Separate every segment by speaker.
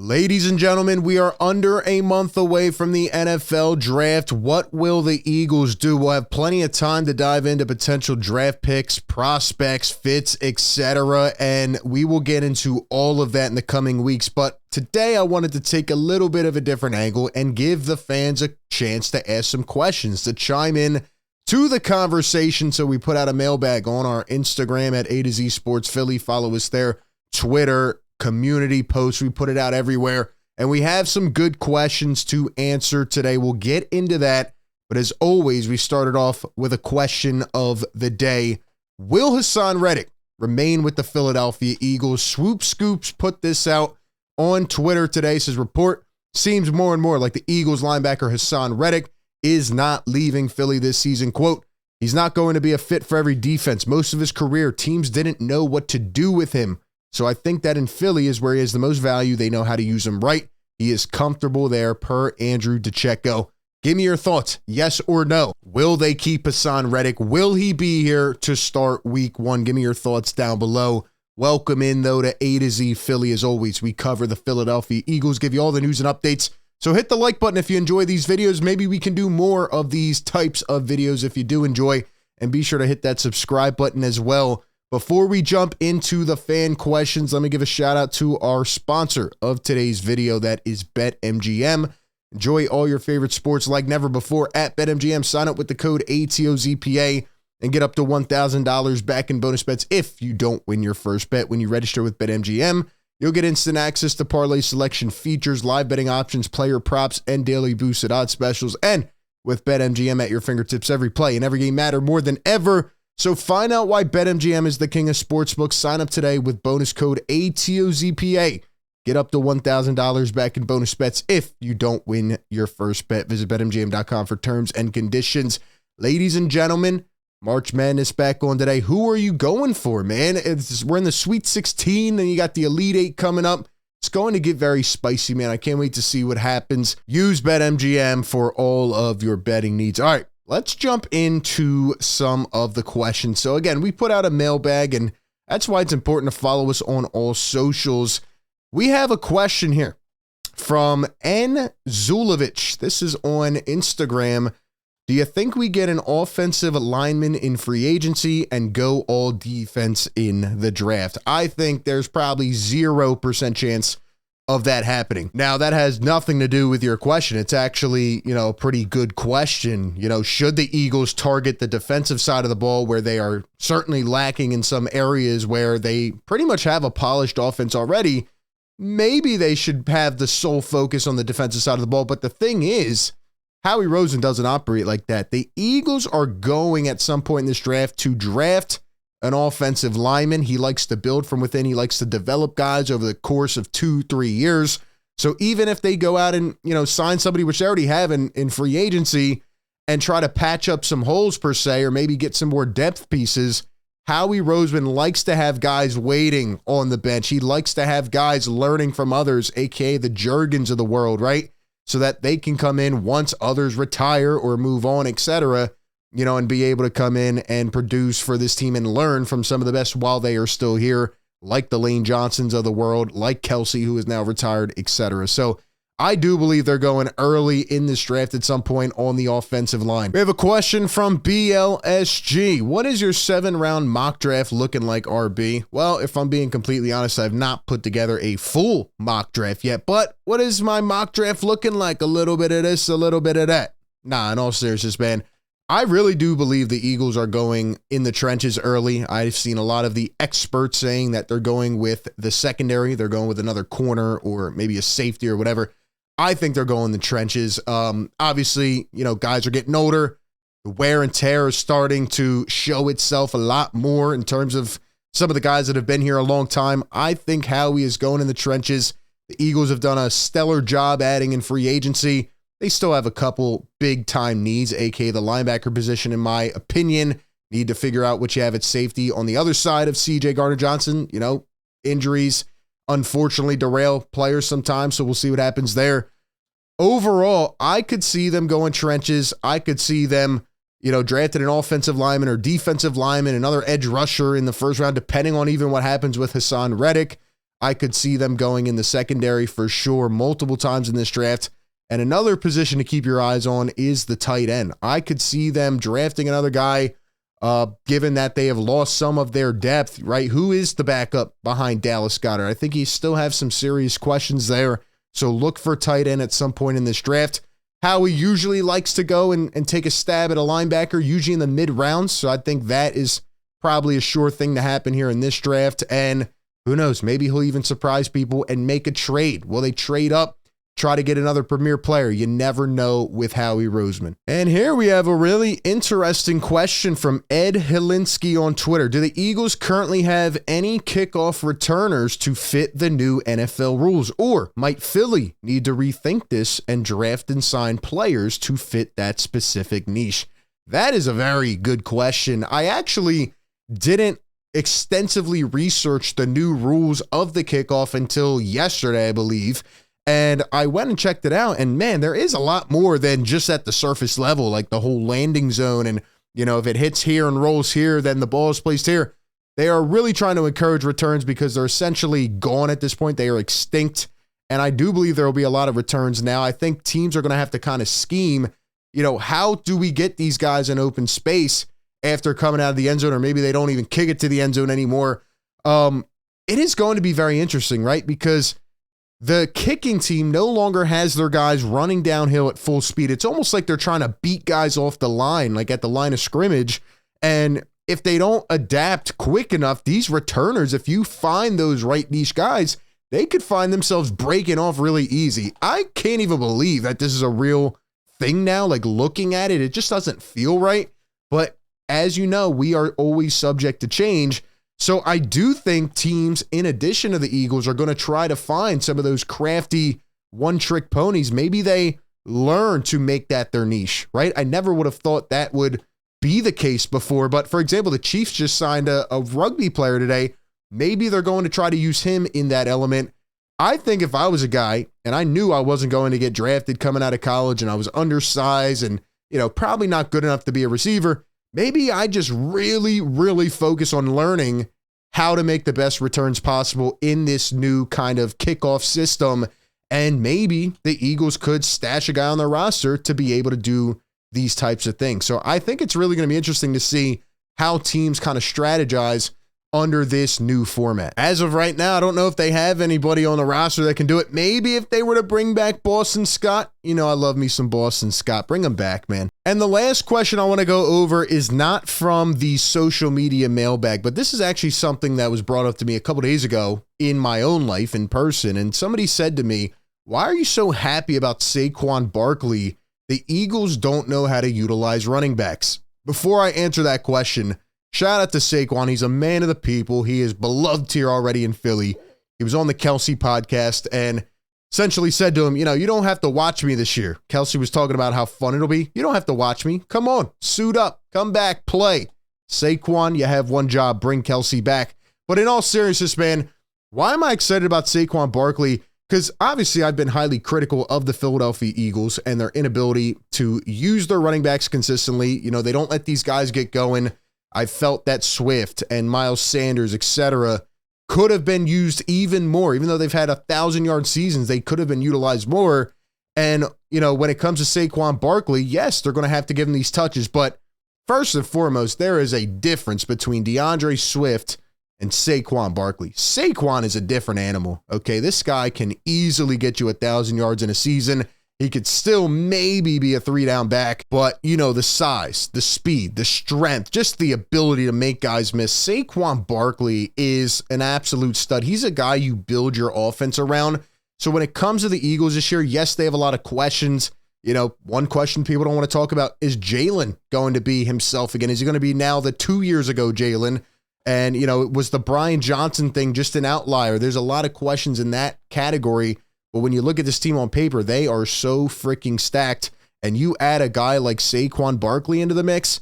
Speaker 1: Ladies and gentlemen, we are under a month away from the NFL draft. What will the Eagles do? We'll have plenty of time to dive into potential draft picks, prospects, fits, etc. And we will get into all of that in the coming weeks. But today I wanted to take a little bit of a different angle and give the fans a chance to ask some questions, to chime in to the conversation. So we put out a mailbag on our Instagram at A to Z Sports Philly. Follow us there. Twitter, community posts, we put it out everywhere, and we have some good questions to answer today. We'll get into that, but as always, we started off with a question of the day. Will Haason Reddick remain with the Philadelphia Eagles? Swoop Scoops put this out on Twitter today. Says report seems more and more like the Eagles linebacker Haason Reddick is not leaving Philly this season. Quote, he's not going to be a fit for every defense. Most of his career, teams didn't know what to do with him. So I think that in Philly is where he has the most value. They know how to use him right. He is comfortable there, per Andrew DeCecco. Give me your thoughts, yes or no. Will they keep Haason Reddick? Will he be here to start week one? Give me your thoughts down below. Welcome in, though, to A to Z Philly. As always, we cover the Philadelphia Eagles, give you all the news and updates. So hit the like button if you enjoy these videos. Maybe we can do more of these types of videos if you do enjoy. And be sure to hit that subscribe button as well. Before we jump into the fan questions, let me give a shout out to our sponsor of today's video. That is BetMGM. Enjoy all your favorite sports like never before at BetMGM. Sign up with the code ATOZPA and get up to $1,000 back in bonus bets if you don't win your first bet. When you register with BetMGM, you'll get instant access to parlay selection features, live betting options, player props, and daily boosted odds specials. And with BetMGM at your fingertips, every play and every game matter more than ever. So find out why BetMGM is the king of sportsbooks. Sign up today with bonus code ATOZPA. Get up to $1,000 back in bonus bets if you don't win your first bet. Visit BetMGM.com for terms and conditions. Ladies and gentlemen, March Madness back on today. Who are you going for, man? We're in the Sweet 16, and you got the Elite 8 coming up. It's going to get very spicy, man. I can't wait to see what happens. Use BetMGM for all of your betting needs. All right. Let's jump into some of the questions. So again, we put out a mailbag, and that's why it's important to follow us on all socials. We have a question here from N. Zulovich. This is on Instagram. Do you think we get an offensive lineman in free agency and go all defense in the draft? I think there's probably 0% chance of that happening. Now, that has nothing to do with your question. It's actually, a pretty good question. Should the Eagles target the defensive side of the ball where they are certainly lacking in some areas where they pretty much have a polished offense already? Maybe they should have the sole focus on the defensive side of the ball. But the thing is, Howie Roseman doesn't operate like that. The Eagles are going at some point in this draft to draft an offensive lineman. He likes to build from within. He likes to develop guys over the course of 2-3 years. So even if they go out and, sign somebody, which they already have in free agency, and try to patch up some holes per se, or maybe get some more depth pieces, Howie Roseman likes to have guys waiting on the bench. He likes to have guys learning from others, aka the Jurgens of the world, right? So that they can come in once others retire or move on, etc., and be able to come in and produce for this team and learn from some of the best while they are still here, like the Lane Johnsons of the world, like Kelsey, who is now retired, etc. So I do believe they're going early in this draft at some point on the offensive line. We have a question from BLSG. What is your 7-round mock draft looking like, RB? Well, if I'm being completely honest, I've not put together a full mock draft yet, but what is my mock draft looking like? A little bit of this, a little bit of that. Nah, in all seriousness, man, I really do believe the Eagles are going in the trenches early. I've seen a lot of the experts saying that they're going with the secondary. They're going with another corner or maybe a safety or whatever. I think they're going in the trenches. Obviously, guys are getting older. The wear and tear is starting to show itself a lot more in terms of some of the guys that have been here a long time. I think Howie is going in the trenches. The Eagles have done a stellar job adding in free agency. They still have a couple big-time needs, aka the linebacker position, in my opinion. Need to figure out what you have at safety on the other side of C.J. Gardner-Johnson. Injuries, unfortunately, derail players sometimes, so we'll see what happens there. Overall, I could see them going trenches. I could see them, drafted an offensive lineman or defensive lineman, another edge rusher in the first round, depending on even what happens with Haason Reddick. I could see them going in the secondary for sure multiple times in this draft. And another position to keep your eyes on is the tight end. I could see them drafting another guy, given that they have lost some of their depth, right? Who is the backup behind Dallas Goedert? I think he still have some serious questions there. So look for tight end at some point in this draft. Howie usually likes to go and take a stab at a linebacker, usually in the mid rounds. So I think that is probably a sure thing to happen here in this draft. And who knows, maybe he'll even surprise people and make a trade. Will they trade up, try to get another premier player? You never know with Howie Roseman. And here we have a really interesting question from Ed Helinski on Twitter. Do the Eagles currently have any kickoff returners to fit the new NFL rules? Or might Philly need to rethink this and draft and sign players to fit that specific niche? That is a very good question. I actually didn't extensively research the new rules of the kickoff until yesterday, I believe. And I went and checked it out, and man, there is a lot more than just at the surface level, like the whole landing zone. And, you know, if it hits here and rolls here, then the ball is placed here. They are really trying to encourage returns because they're essentially gone at this point. They are extinct. And I do believe there will be a lot of returns now. I think teams are going to have to kind of scheme, you know, how do we get these guys in open space after coming out of the end zone, or maybe they don't even kick it to the end zone anymore. It is going to be very interesting, right? Because the kicking team no longer has their guys running downhill at full speed. It's almost like they're trying to beat guys off the line, like at the line of scrimmage. And if they don't adapt quick enough, these returners, if you find those right niche guys, they could find themselves breaking off really easy. I can't even believe that this is a real thing now. Like looking at it, it just doesn't feel right. But as you know, we are always subject to change. So I do think teams, in addition to the Eagles, are going to try to find some of those crafty one-trick ponies. Maybe they learn to make that their niche, right? I never would have thought that would be the case before. But for example, the Chiefs just signed a rugby player today. Maybe they're going to try to use him in that element. I think if I was a guy and I knew I wasn't going to get drafted coming out of college and I was undersized and, you know, probably not good enough to be a receiver, maybe I just really, really focus on learning how to make the best returns possible in this new kind of kickoff system. And maybe the Eagles could stash a guy on their roster to be able to do these types of things. So I think it's really going to be interesting to see how teams kind of strategize under this new format. As of right now, I don't know if they have anybody on the roster that can do it. Maybe if they were to bring back Boston Scott. You know, I love me some Boston Scott. Bring him back, man. And the last question I want to go over is not from the social media mailbag, but this is actually something that was brought up to me a couple days ago in my own life in person. And somebody said to me, why are you so happy about Saquon Barkley? The Eagles don't know how to utilize running backs. Before I answer that question, shout out to Saquon. He's a man of the people. He is beloved here already in Philly. He was on the Kelsey podcast and essentially said to him, you know, you don't have to watch me this year. Kelsey was talking about how fun it'll be. You don't have to watch me. Come on, suit up, come back, play. Saquon, you have one job, bring Kelsey back. But in all seriousness, man, why am I excited about Saquon Barkley? Because obviously I've been highly critical of the Philadelphia Eagles and their inability to use their running backs consistently. You know, they don't let these guys get going. I felt that Swift and Miles Sanders, etc., could have been used even more. Even though they've had 1,000-yard seasons, they could have been utilized more. And, you know, when it comes to Saquon Barkley, yes, they're going to have to give him these touches. But first and foremost, there is a difference between DeAndre Swift and Saquon Barkley. Saquon is a different animal, okay? This guy can easily get you 1,000 yards in a season. He could still maybe be a 3-down back, but, you know, the size, the speed, the strength, just the ability to make guys miss. Saquon Barkley is an absolute stud. He's a guy you build your offense around. So when it comes to the Eagles this year, yes, they have a lot of questions. You know, one question people don't want to talk about is Jalen going to be himself again? Is he going to be now the 2 years ago Jalen? And, you know, was the Brian Johnson thing just an outlier? There's a lot of questions in that category. But when you look at this team on paper, they are so freaking stacked. And you add a guy like Saquon Barkley into the mix,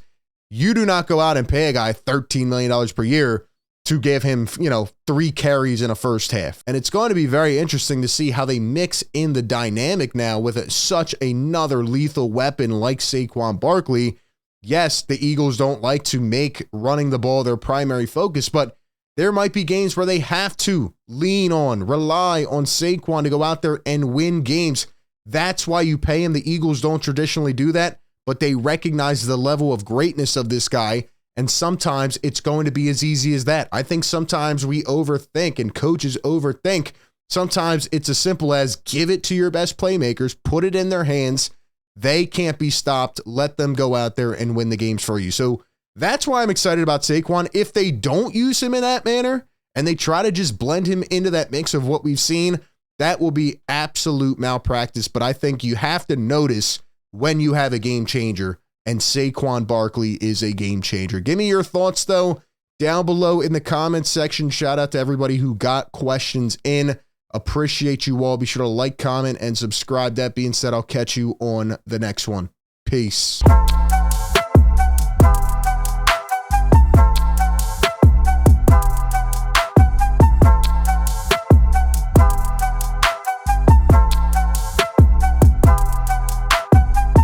Speaker 1: you do not go out and pay a guy $13 million per year to give him, you know, 3 carries in a first half. And it's going to be very interesting to see how they mix in the dynamic now with such another lethal weapon like Saquon Barkley. Yes, the Eagles don't like to make running the ball their primary focus, but There might be games where they have to rely on Saquon to go out there and win games. That's why you pay him. The Eagles don't traditionally do that, but they recognize the level of greatness of this guy, and sometimes it's going to be as easy as that. I think sometimes we overthink and coaches overthink. Sometimes it's as simple as give it to your best playmakers, put it in their hands. They can't be stopped. Let them go out there and win the games for you. So that's why I'm excited about Saquon. If they don't use him in that manner and they try to just blend him into that mix of what we've seen, that will be absolute malpractice. But I think you have to notice when you have a game changer, and Saquon Barkley is a game changer. Give me your thoughts, though, down below in the comments section. Shout out to everybody who got questions in. Appreciate you all. Be sure to like, comment, and subscribe. That being said, I'll catch you on the next one. Peace.